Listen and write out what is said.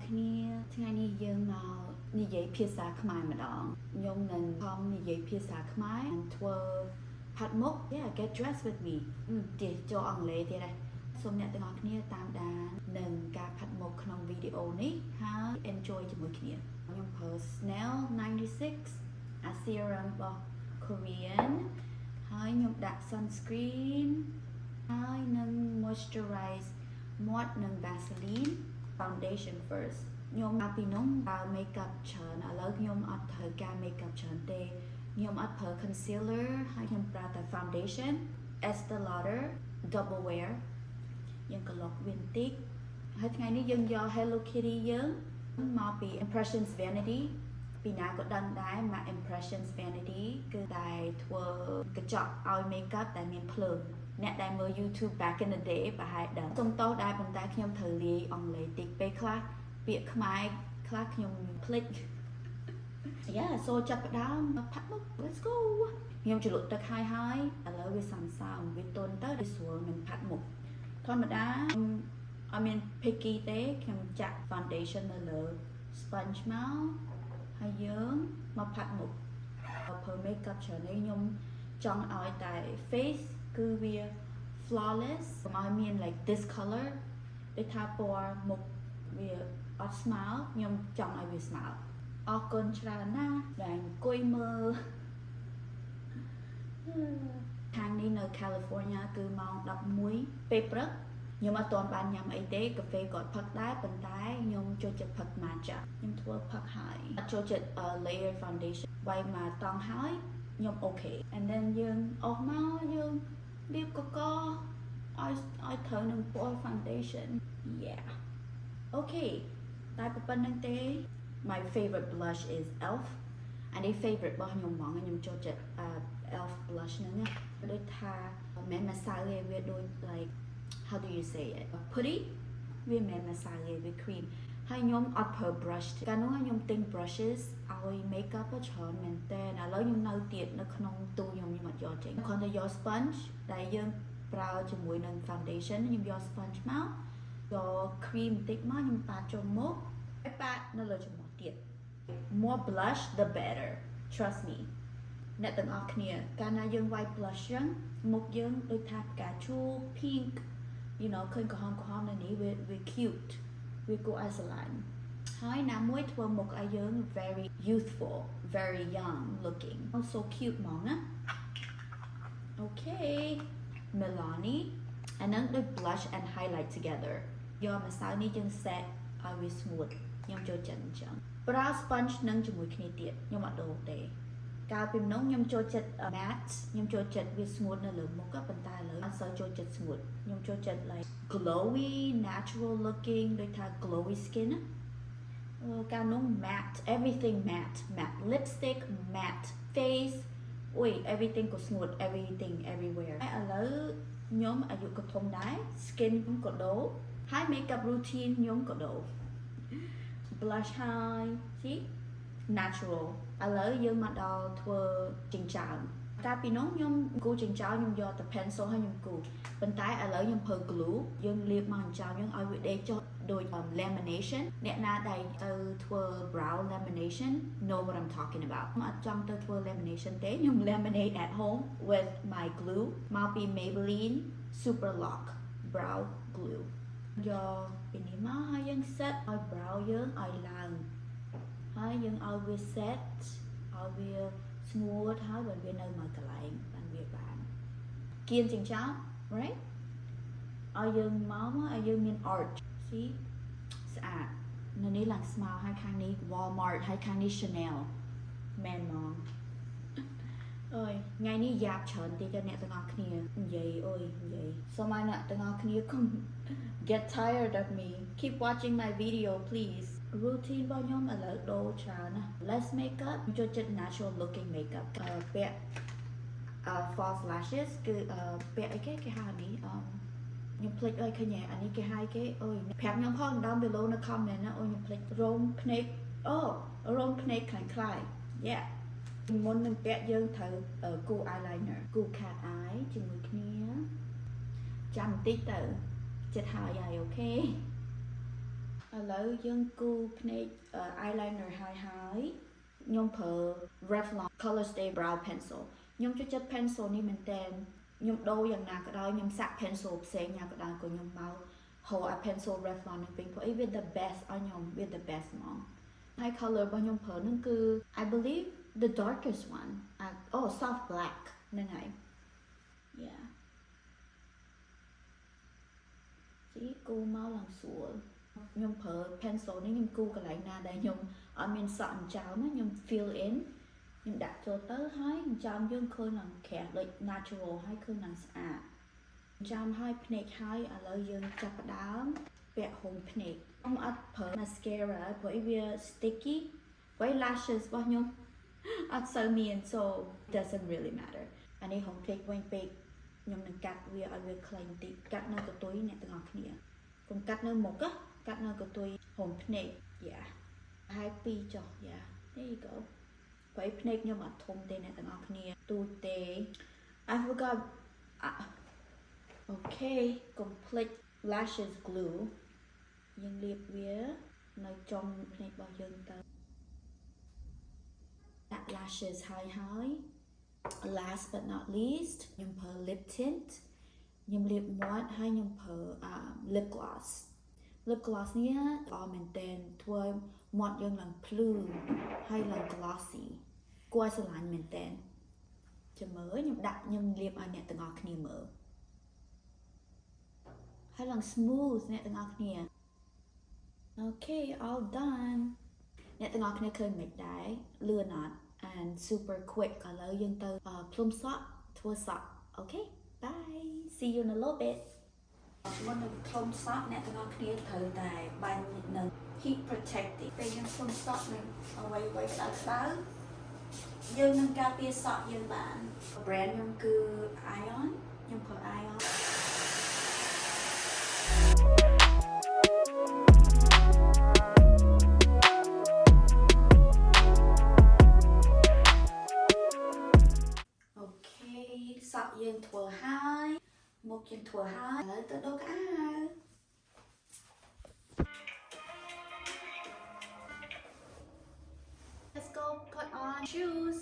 គ្នាថ្ងៃនេះយើងមកនិយាយភាសាខ្មែរម្ដងខ្ញុំនឹងខំនិយាយភាសាខ្មែរធ្វើផាត់មុខ Yeah get dressed with me ទៀតចូលអង់គ្លេសទៀតដែរសូមអ្នកទាំងអស់គ្នាតាមដាននឹងការផាត់មុខក្នុងវីដេអូនេះហើយ enjoy ជាមួយគ្នាខ្ញុំប្រើ Snell 96 អា serum របស់ Korean ហើយខ្ញុំដាក់ sunscreen ហើយនឹង moisturize មាត់និង Vaseline foundation first ខ្ញុំមកពីនោះប្រើ makeup ច្រើនឥឡូវខ្ញុំអត់ត្រូវការ makeup ច្រើនទេខ្ញុំអត់ប្រើ concealer ហើយខ្ញុំប្រើតែ foundation Estee Lauder double wear យើងក្លុកវាបន្តិចហើយថ្ងៃនេះយើងយក Hello Kitty យើងមកពី Impressions Vanity ពីណាក៏ដឹងដែរមក Impressions Vanity គឺតែធ្វើកញ្ចក់ឲ្យ makeup តែមានភ្លើងអ្នកដែលមើល YouTube back in the day ប្រហែលដឹងសុំទោសដែរប៉ុន្តែខ្ញុំត្រូវលាយអង់គ្លេសតិចពេលខ្លះពាក្យខ្មែរខ្លះខ្ញុំភ្លេច Yeah so ចាប់ផ្ដើមផាត់មុខ Let's go ខ្ញុំជ្រលក់ទឹកហើយឥឡូវវាសាំវាទន់ទៅវាស្រួលនឹងផាត់មុខធម្មតាអត់មាន picky ទេខ្ញុំចាក់ foundation នៅលើ sponge មកហើយយើងមកផាត់មុខប្រើ makeup ច្រើននេះខ្ញុំចង់ឲ្យតែ face គឺវា flawless កុំឲ្យមាន like this color ដូចថាពណ៌មុខវាអត់ស្មើខ្ញុំចង់ឲ្យវាស្មើអរគុណច្រើនណាស់ដែលអង្គុយមើលខាងនេះនៅ California គឺម៉ោង11ពេលព្រឹកខ្ញុំអត់ទាន់បានញ៉ាំអីទេកាហ្វេក៏ផឹកដែរប៉ុន្តែខ្ញុំចូលចិត្តផឹក matcha ខ្ញុំធ្វើផឹកហើយអត់ចូលចិត្ត layer foundation វាយមកតង់ហើយខ្ញុំ okay and then យើងអស់មកយើងលាបកកឲ្យត្រូវនឹងពណ៌ foundation yeah okay តែប៉ុណ្្នឹងទេ my favorite blush is elf អានេះ favorite របស់ខ្ញុំហ្មងខ្ញុំចូលចិត្ត elf blush ហ្នឹងដូចថាមិនម្សៅទេវាដូច like how do you say it putty វាមិនម្សៅទេវា cream ហើយខ្ញុំអត់ប្រើ brush កាលនោះខ្ញុំទិញ brushes ឲ្យ makeup ច្រើនមែនតើឥឡូវខ្ញុំនៅទៀតនៅក្នុងទូខ្ញុំអត់យកចេញគ្រាន់តែយក sponge ដែលយើងប្រើជាមួយនឹង foundation ខ្ញុំយក sponge មកយក cream បន្តិចមកខ្ញុំប៉ាចូលមុខហើយប៉ានៅលើច្រមុះទៀត more blush the better trust me អ្នកទាំងអស់គ្នាកាលណាយើងវាយ blush ចឹងមុខយើងដូចថាផ្កាឈូក pink you know ឃើញក្រហមនៅនេះវា cute វាគួរឲ្យស្រឡាញ់ហើយណាមួយធ្វើមុខឲ្យយើង very youthful very young looking so cute ហ្មងណា okay Milani អានឹងដូច blush and highlight together យកម្សៅនេះយើង set ឲ្យវា smooth ខ្ញុំចូលចិត្តអញ្ចឹងប្រើ sponge នឹងជាមួយគ្នាទៀតខ្ញុំអត់ដូរទេកាលពីមុនខ្ញុំចូលចិត្ត matte ខ្ញុំចូលចិត្តវា smooth នៅលើមុខប៉ុន្តែឥឡូវអត់សូវចូលចិត្ត smooth ខ្ញុំចូលចិត្ត like glowy natural looking ដូចថា glowy skin កាលនោះ matte everything matte lipstick matte face អូយ everything ក៏ smooth everything everywhere ឥឡូវខ្ញុំអាយុក៏ធំដែរ skin ខ្ញុំក៏ដូរហើយ makeup routine ខ្ញុំក៏ដូរ blush ហើយ see natural ឥឡូវយើងមកដល់ធ្វើចិញ្ចើមកាលពីនោះខ្ញុំគូចិញ្ចើមខ្ញុំយកតែ pencil ហើយខ្ញុំគូប៉ុន្តែឥឡូវខ្ញុំប្រើ glue យើងលាបមកចិញ្ចើមយើងឲ្យវាដេកចុះដូច lamination អ្នកណាដែលទៅធ្វើ brow lamination know what I'm talking about ខ្ញុំអត់ចង់ទៅធ្វើ lamination ទេខ្ញុំ laminate at home with my glue មកពី Maybelline Super Lock brow glue យកពីនេះមកហើយយើង set ឲ្យ brow យើងឲ្យឡើងហើយយើងឲ្យវា set ឲ្យវា smooth ហើយបើវានៅមួយកន្លែងបានវាបានគៀនចិញ្ចើម right ឲ្យយើងមកឲ្យយើងមាន arch see ស្អាតនៅនេះឡើងស្មើហើយខាងនេះ Walmart ហើយខាងនេះ Chanel មែនហ្មងអើយថ្ងៃនេះយ៉ាប់ច្រើនតិចទៅអ្នកទាំងអស់គ្នានិយាយអូយនិយាយសូមឲ្យអ្នកទាំងអស់គ្នាកុំ get tired of me keep watching my video please routine របស់ខ្ញុំឥឡូវដូរច្រើនណា less makeup ចូលចិត្ត natural looking makeup ពាក់ false lashes គឺពាក់អីគេហៅនេះខ្ញុំភ្លេចអីឃើញអានេះគេហៅគេអូយប្រាប់ខ្ញុំផងដើម below នៅ comment ណាអូយខ្ញុំភ្លេចរោមភ្នែករោមភ្នែកខ្លាំង yeah មុននឹងពាក់យើងត្រូវគូ eyeliner គូ cat eye ជាមួយគ្នាចាំបន្តិចទៅចិត្តហើយអូខេឥ ឡូវយើងគូភ្នែក eyeliner ហើយខ្ញុំប្រើ Revlon Color Stay Brow Pencil ខ្ញុំចូលចិត្ត pencil នេះមែនតើខ្ញុំដូរយ៉ាងណាក៏ដោយខ្ញុំសាក់ pencil ផ្សេងយ៉ាងក៏ដោយក៏ខ្ញុំមកហៅ pencil Revlon នឹងវិញព្រោះអីវា the best ឲ្យខ្ញុំវា the best ហ្មងហើយ color របស់ខ្ញុំប្រើនឹងគឺ I believe the darkest one soft black ហ្នឹងហើយ yeah ជីគូមកឡើងស្រួលខ្ញុំប្រើ pencil នេះខ្ញុំគូកន្លែងណាដែលខ្ញុំអត់មានសក់អញ្ចើមខ្ញុំ fill in ខ្ញុំដាក់ចូលទៅហើយអញ្ចើមយើងឃើញឡើងក្រាស់ដូច natural ហើយឃើញឡើងស្អាតអញ្ចើមហើយភ្នែកហើយឥឡូវយើងចាប់ផ្ដើមពាក់ហុំភ្នែកខ្ញុំអត់ប្រើ mascara ព្រោះវា sticky ព្រោះ lashes របស់ខ្ញុំអត់សូវមាន so doesn't really matter អានេះហុំភ្នែកវិញពេកខ្ញុំនឹងកាត់វាឲ្យវាខ្លីបន្តិចកាត់នៅកតុយអ្នកទាំងអស់គ្នាកុំកាត់នៅមុខកាត់នៅកតុយហុំភ្នែក yeah ហើយពីរចុះ yeah there you go ព្រោះភ្នែកខ្ញុំអត់ធំទេអ្នកទាំងអស់គ្នាទូចទេ I forgot okay complete lashes glue យើងលាបវានៅចុងភ្នែករបស់យើងទៅដាក់ lashes ហើយ last but not least ខ្ញុំប្រើ lip tint ខ្ញុំលាបមាត់ហើយខ្ញុំប្រើ lip gloss នេះល្អមែនទែនធ្វើឲ្យមាត់យើងឡើងភ្លឺហើយឡើង glossy គួរឲ្យស្រឡាញ់មែនទែនចាំមើលខ្ញុំលាបឲ្យអ្នកទាំងអស់គ្នាមើលហើយឡើង smooth អ្នកទាំងអស់គ្នា okay all done អ្នកទាំងអស់គ្នាឃើញមិនដែរលឿនអត់ and super quick ឥឡូវយើងទៅភ្លុំសក់ធ្វើសក់ okay bye see you in a little bit មុននឹងភ្លុំសក់អ្នកទាំងអស់គ្នាត្រូវតែបាញ់នៅ heat protecting ពេលយើងភ្លុំសក់នឹងអ្វីក្តៅយើងនឹងការពារសក់យើងបាន brand ខ្ញុំគឺ Ion ខ្ញុំប្រើ Ionសក់យើងធ្វើហើយមុខយើងធ្វើហើយឥឡូវទៅដូរខោអាវ Let's go put on shoes